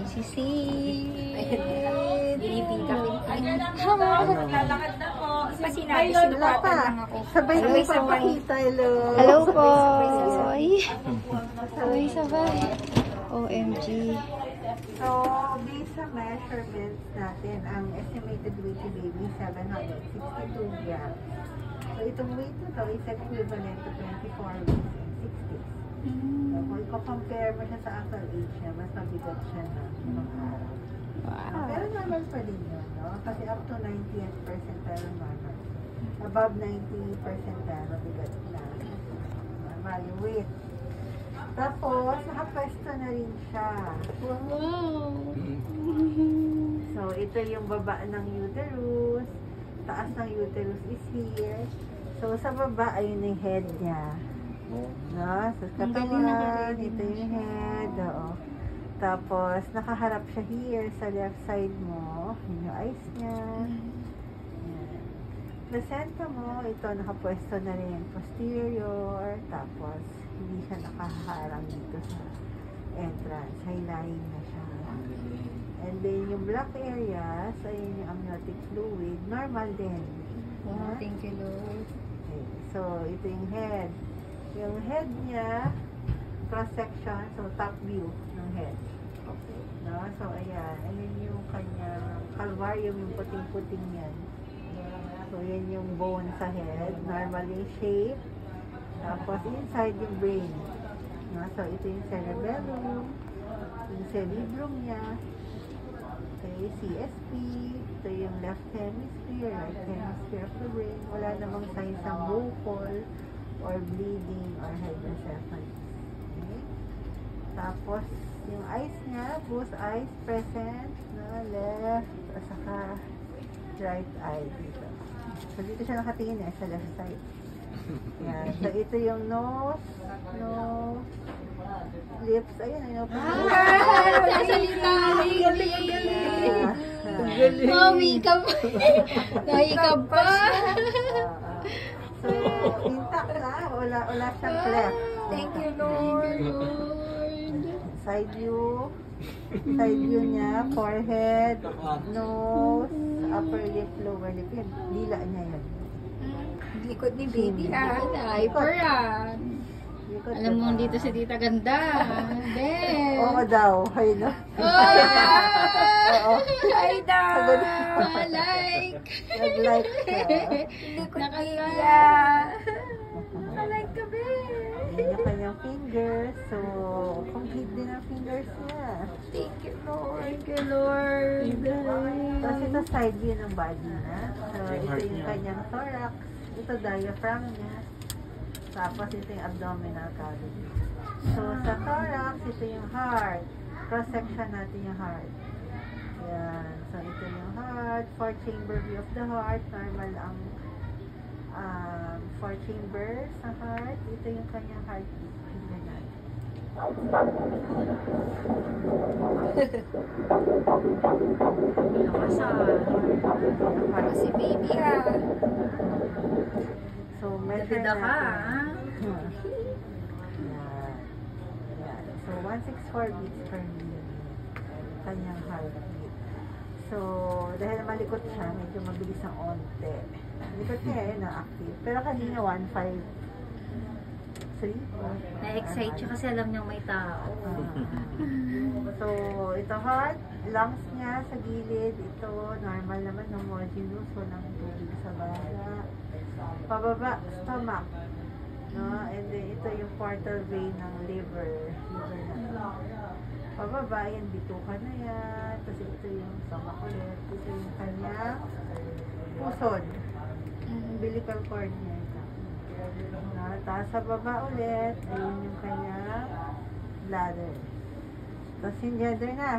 Si Naglalakad na po. Sa sinabi, sinupatan lang ako. Sabay-sabay. Hello po. Sabay-sabay. OMG. So, based sa measurements natin, ang estimated weight ni baby 762 grams. So, itong weight nito is equivalent to 24 weeks and 6 days. So, kung i-compare mo siya sa actual age niya, mas mabigat siya na ibang araw. Wow. Pero normal pa din yun, no? Kasi up to 90th percentile normal. Above 90th percentile, mabigat na. Normal yung weight. Tapos, nakapwesto na rin siya. Wow. So, ito yung baba ng uterus. Taas ng uterus is here. So, sa baba, ayun yung head niya. No? So, katawan, ito yung head. Oo. Tapos, nakaharap siya here sa left side mo. Yun yung eyes niya. Yan. Placenta mo, ito nakapwesto na rin posterior. Tapos, hindi siya nakaharang dito sa entrance. Highlighting na siya. And then, yung black areas, ayun yung amniotic fluid. Normal din. Wow, thank you, Lord. Okay. So, ito yung head. Yung head niya, cross-section, so top view ng head. Okay. No? So, ayan. Ayan yung kanyang calvarium, yung puting-puting yan. So, yan yung bone sa head. Normal yung shape. Tapos, inside yung brain. No? So, ito yung cerebellum. Yung cerebrum niya. Okay, CSP. Ito yung left hemisphere, right hemisphere of the brain. Wala namang signs ng vocal or bleeding or hydrocephalus. Okay? Tapos, yung eyes niya, both eyes present, na left, at saka right eye dito. So, dito siya nakatingin sa left side. Yan. So, ito yung nose, lips, ayun, ayun. Sasalita! Mami ka pa! Dahil ka pa! So, intact na. Wala siyang cleft. Thank you, Lord. Side view. Side view niya. Forehead. Nose. Upper lip. Lower lip. Yan. Dila niya yun. Likod ni baby Hyper yan. Alam mo, dito si Tita Ganda. Ben. Oo daw. Ay, no? Oo. Ay daw! Like. Nag-like siya. Nakaya. Like ka, babe! Yan yung kanyang fingers. So, complete din ang fingers niya. Thank you, Lord. Thank you, Lord. Tapos ito side view ng body niya. So, ito yung kanyang thorax. Ito diaphragm niya. Tapos ito yung abdominal cavity. So, sa thorax, ito yung heart. Cross-section natin yung heart. Yan. So, ito yung heart. 4-chamber view of the heart. Normal ang 4 chambers sa heart. Ito yung kanyang heartbeat. Tingnan natin. Para si baby So, measure Ganda ka, natin. Yan. Yan. So, 164 beats per minute. Kanyang heartbeat. So, dahil malikot siya, medyo mabilis ang onte. Likot niya yun na active. Pero kanina 153. Na-excite siya kasi alam niyang may tao. So, ito heart, lungs niya sa gilid. Ito, normal naman, homogeneous. Walang tubig sa bala. Pababa, stomach. No? And then, ito yung portal vein ng liver. Pababa, yan, bituka na yan. Tapos ito yung stomach ulit. Ito yung kanyang pusod. Umbilical cord niya ito. Tapos sa baba ulit, ayun yung kanyang bladder. Tapos yung gender na.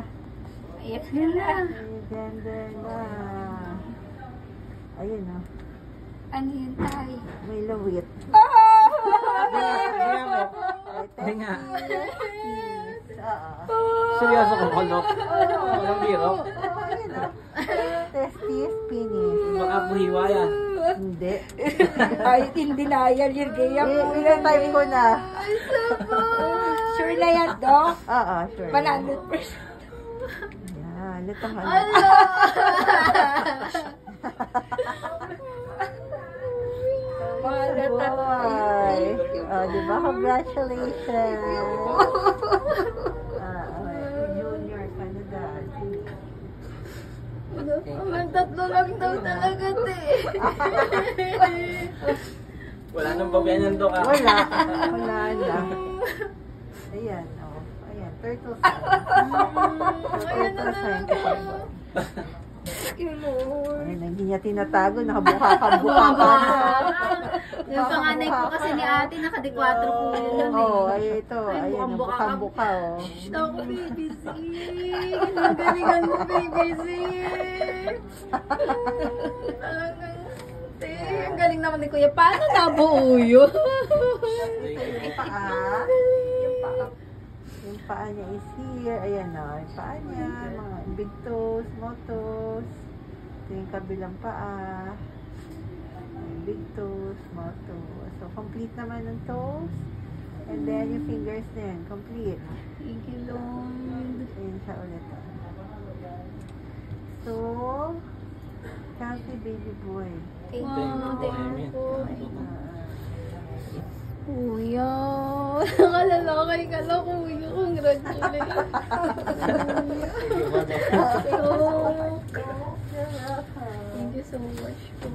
Ayan na. Yung gender na. Ayun o. Ano yun, tay? May lawit. Hindi nga. Oo. Seryoso ka, kolok. Walang biro. Ayun o. Testis, penis. Baka buhiwa yan. Hindi. Ay, in denial yun, Gaya. Ilang time ko na. Sure na yan, Doc? Oo, sure. 100%. Yan, ito ka. Ala! Boy. Oh, di ba? Congratulations. Junior ka na dati. Ang tatlo lang daw talaga, te. Wala nang babayan ng doka. Wala. Wala na. Ayan, oh. Ayan, turtle sign. Turtle sign ka pa ba? Ayan, hindi niya tinatago. Nakabuka-buka ka. Yung panganay ko kasi ni ate, naka-4 po yun eh. Oo, ay ito. Ayan, buka-buka, oh. Ako, baby C. Ang galingan mo, baby C. Te, ang galing naman ni Kuya. Paano nabuo yun? Yung paa. Yung paa niya is here. Ayan o. Yung paa niya. Mga big toes, small toes. Ito yung kabilang paa. Big toes, small toes. So, complete naman ng toes. And then, yung fingers na yan. Complete. Thank you, Lord. Ayan siya ulit. So, healthy baby boy. Thank Thank you po, thank Amy. you po. Uh, Kuya, nakalalakay ka na, Kuya. Congratulations. You're welcome. Thank you so much po.